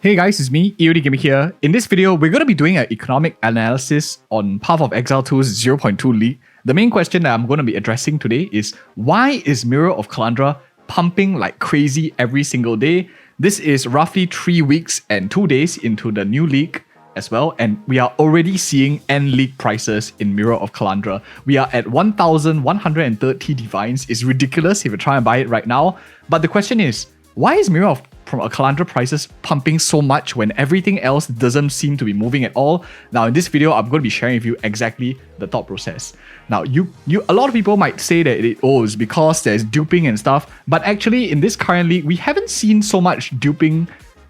Hey guys, it's me, EODGamerZ here. In this video, we're going to be doing an economic analysis on Path of Exile 2's 0.2 leak. The main question that I'm going to be addressing today is, why is Mirror of Kalandra pumping like crazy every single day? This is roughly 3 weeks and 2 days into the new leak as well, and we are already seeing end leak prices in Mirror of Kalandra. We are at 1,130 divines. It's ridiculous if you try and buy it right now. But the question is, why is Mirror of Kalandra prices pumping so much when everything else doesn't seem to be moving at all? Now in this video, I'm going to be sharing with you exactly the thought process. Now a lot of people might say that it's because there's duping and stuff, but actually in this current league, we haven't seen so much duping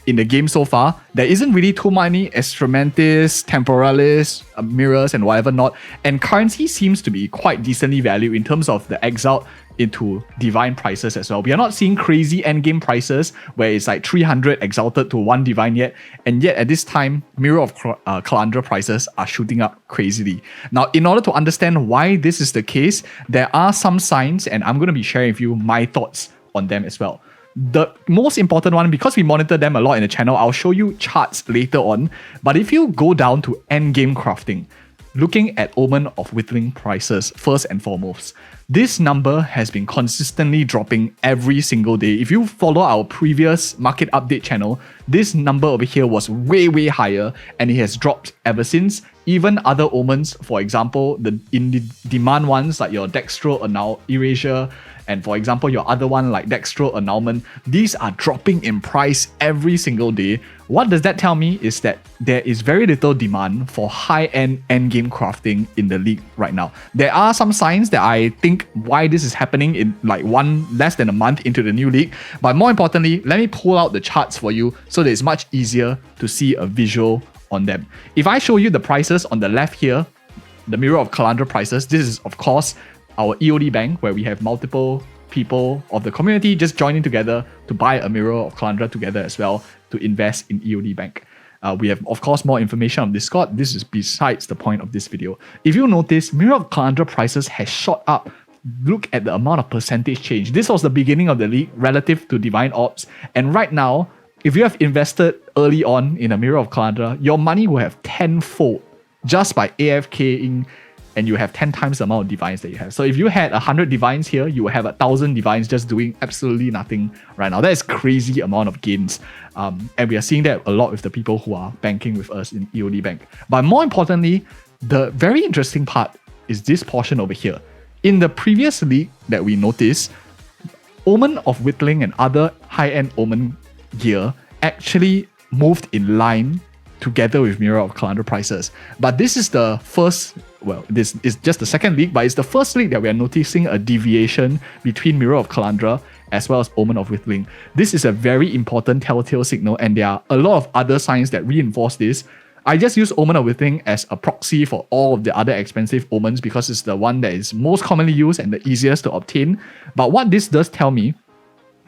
in the game so far. There isn't really too many Extrementis, Temporalis, mirrors and whatever not, and currency seems to be quite decently valued in terms of the Exile into divine prices as well. We are not seeing crazy endgame prices where it's like 300 exalted to 1 divine yet, and yet at this time, Mirror of Kalandra prices are shooting up crazily. Now, in order to understand why this is the case, there are some signs, and I'm going to be sharing with you my thoughts on them as well. The most important one, because we monitor them a lot in the channel, I'll show you charts later on, but if you go down to endgame crafting, looking at Omen of Whittling prices first and foremost, this number has been consistently dropping every single day. If you follow our previous market update channel, this number over here was way higher, and it has dropped ever since. Even other omens, for example, the demand ones like your Dextro Erasure, and for example, your other one like Dextro Annulment, these are dropping in price every single day. What does that tell me is that there is very little demand for high-end endgame crafting in the league right now. There are some signs that I think why this is happening in like less than a month into the new league. But more importantly, let me pull out the charts for you so that it's much easier to see a visual on them. If I show you the prices on the left here, the Mirror of Kalandra prices, this is of course our EOD bank, where we have multiple people of the community just joining together to buy a Mirror of Kalandra together as well to invest in EOD bank. We have, of course, more information on Discord. This is besides the point of this video. If you notice, Mirror of Kalandra prices has shot up. Look at the amount of percentage change. This was the beginning of the league relative to Divine Ops, and right now, if you have invested early on in a Mirror of Kalandra, your money will have tenfold just by AFKing, and you have 10 times the amount of divines that you have. So if you had 100 divines here, you will have 1,000 divines just doing absolutely nothing right now. That is crazy amount of gains. And we are seeing that a lot with the people who are banking with us in EOD Bank. But more importantly, the very interesting part is this portion over here. In the previous league that we noticed, Omen of Whittling and other high-end Omen gear actually moved in line together with Mirror of Kalandra prices. But this is the first, well, this is just the second league, but it's the first league that we are noticing a deviation between Mirror of Kalandra as well as Omen of Whittling. This is a very important telltale signal, and there are a lot of other signs that reinforce this. I just use Omen of Whittling as a proxy for all of the other expensive omens because it's the one that is most commonly used and the easiest to obtain. But what this does tell me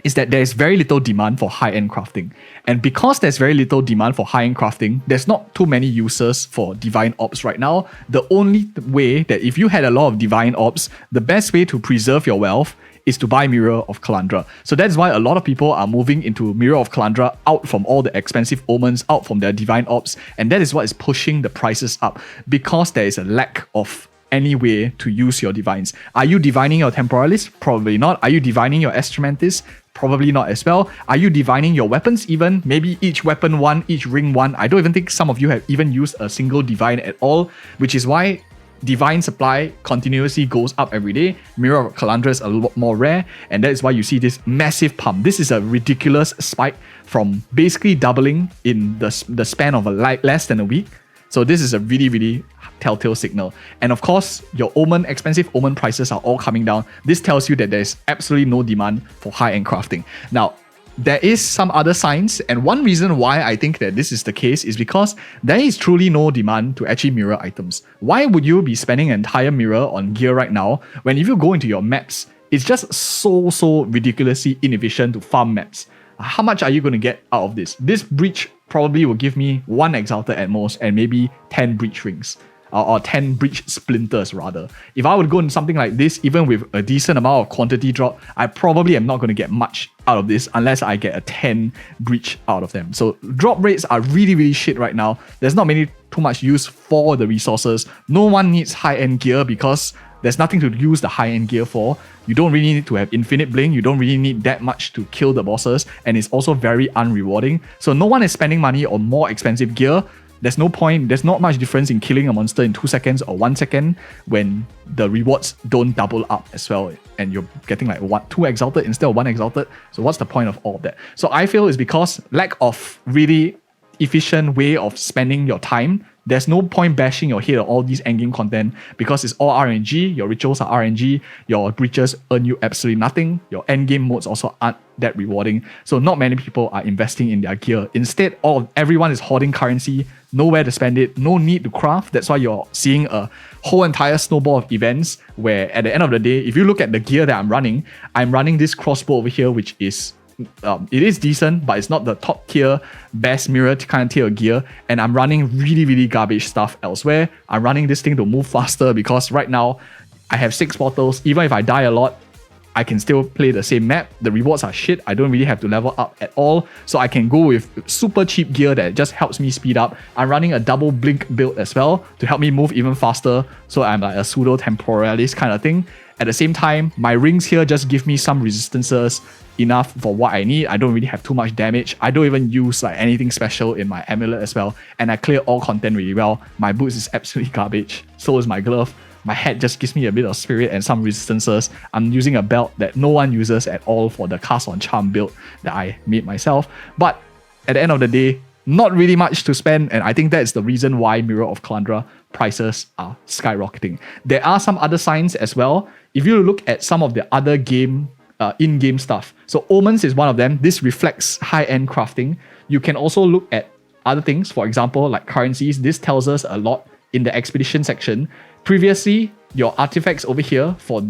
is that there is very little demand for high-end crafting. And because there's very little demand for high-end crafting, there's not too many users for Divine Ops right now. The only way that if you had a lot of Divine Ops, the best way to preserve your wealth is to buy Mirror of Kalandra. So that's why a lot of people are moving into Mirror of Kalandra out from all the expensive omens, out from their Divine Ops, and that is what is pushing the prices up because there is a lack of any way to use your divines. Are you divining your Temporalis? Probably not. Are you divining your Extrementis? Probably not as well. Are you divining your weapons even? Maybe each weapon one, each ring one. I don't even think some of you have even used a single divine at all, which is why divine supply continuously goes up every day. Mirror of Kalandra is a lot more rare, and that is why you see this massive pump. This is a ridiculous spike from basically doubling in the span of less than a week. So this is a really telltale signal. And of course, your expensive Omen prices are all coming down. This tells you that there's absolutely no demand for high-end crafting. Now, there is some other signs, and one reason why I think that this is the case is because there is truly no demand to actually mirror items. Why would you be spending an entire mirror on gear right now when if you go into your maps, it's just so ridiculously inefficient to farm maps? How much are you going to get out of this? This breach probably will give me 1 exalted at most and maybe 10 breach rings. or 10 breach splinters rather. If I would go in something like this, even with a decent amount of quantity drop, I probably am not going to get much out of this unless I get a 10 breach out of them. So drop rates are really, really shit right now. There's not too much use for the resources. No one needs high-end gear because there's nothing to use the high-end gear for. You don't really need to have infinite bling. You don't really need that much to kill the bosses. And it's also very unrewarding. So no one is spending money on more expensive gear. There's no point. There's not much difference in killing a monster in 2 seconds or 1 second when the rewards don't double up as well. And you're getting like 2 exalted instead of 1 exalted. So what's the point of all of that? So I feel it's because lack of really efficient way of spending your time. There's no point bashing your head on all these endgame content because it's all RNG, your rituals are RNG, your breaches earn you absolutely nothing, your endgame modes also aren't that rewarding. So not many people are investing in their gear. Instead, everyone is hoarding currency, nowhere to spend it, no need to craft. That's why you're seeing a whole entire snowball of events where at the end of the day, if you look at the gear that I'm running this crossbow over here, which is it is decent, but it's not the top tier, best mirror kind of tier gear. And I'm running really, really garbage stuff elsewhere. I'm running this thing to move faster because right now I have 6 portals. Even if I die a lot, I can still play the same map. The rewards are shit. I don't really have to level up at all. So I can go with super cheap gear that just helps me speed up. I'm running a double blink build as well to help me move even faster. So I'm like a pseudo temporalis kind of thing. At the same time, my rings here just give me some resistances enough for what I need. I don't really have too much damage. I don't even use like anything special in my amulet as well. And I clear all content really well. My boots is absolutely garbage. So is my glove. My hat just gives me a bit of spirit and some resistances. I'm using a belt that no one uses at all for the cast on charm build that I made myself. But at the end of the day, not really much to spend, and I think that's the reason why Mirror of Kalandra prices are skyrocketing. There are some other signs as well. If you look at some of the other in-game stuff, so Omens is one of them. This reflects high-end crafting. You can also look at other things, for example, like currencies. This tells us a lot in the expedition section. Previously, your artifacts over here for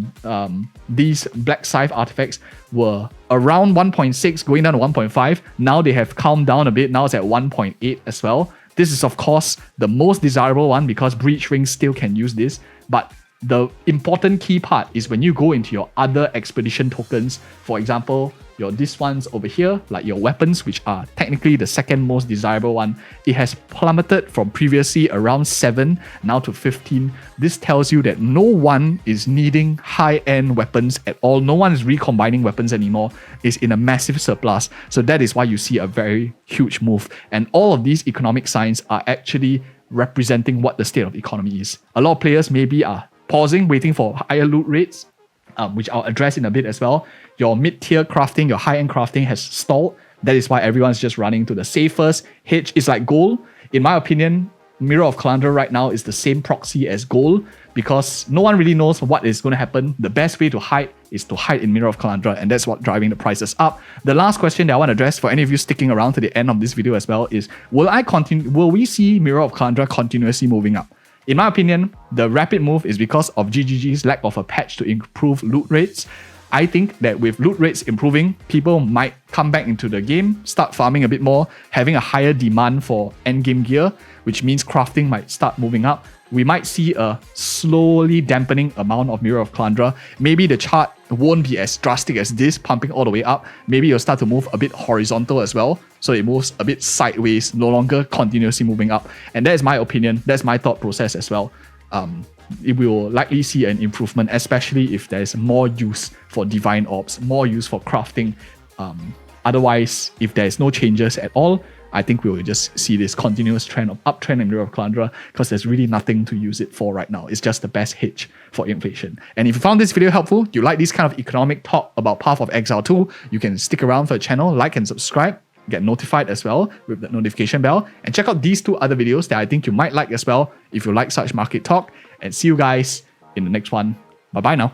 these Black Scythe artifacts were around 1.6 going down to 1.5. Now they have calmed down a bit. Now it's at 1.8 as well. This is of course the most desirable one because Breach Rings still can use this. But the important key part is when you go into your other expedition tokens, for example, these ones over here, like your weapons, which are technically the second most desirable one, it has plummeted from previously around 7 now to 15. This tells you that no one is needing high-end weapons at all. No one is recombining weapons anymore. It's in a massive surplus. So that is why you see a very huge move. And all of these economic signs are actually representing what the state of the economy is. A lot of players maybe are pausing, waiting for higher loot rates, which I'll address in a bit as well. Your mid-tier crafting, your high-end crafting has stalled. That is why everyone's just running to the safest hedge. It's like gold. In my opinion, Mirror of Kalandra right now is the same proxy as gold because no one really knows what is going to happen. The best way to hide is to hide in Mirror of Kalandra, and that's what's driving the prices up. The last question that I want to address for any of you sticking around to the end of this video as well is, will we see Mirror of Kalandra continuously moving up? In my opinion, the rapid move is because of GGG's lack of a patch to improve loot rates. I think that with loot rates improving, people might come back into the game, start farming a bit more, having a higher demand for endgame gear, which means crafting might start moving up. We might see a slowly dampening amount of Mirror of Kalandra. Maybe the chart won't be as drastic as this, pumping all the way up. Maybe it'll start to move a bit horizontal as well. So it moves a bit sideways, no longer continuously moving up. And that is my opinion. That's my thought process as well. We will likely see an improvement, especially if there's more use for divine orbs, more use for crafting. Otherwise, if there's no changes at all, I think we will just see this continuous trend of uptrend in Mirror of Kalandra because there's really nothing to use it for right now. It's just the best hedge for inflation. And if you found this video helpful, you like this kind of economic talk about Path of Exile 2, you can stick around for the channel, like and subscribe, get notified as well with the notification bell, and check out these 2 other videos that I think you might like as well if you like such market talk. And see you guys in the next one. Bye bye now.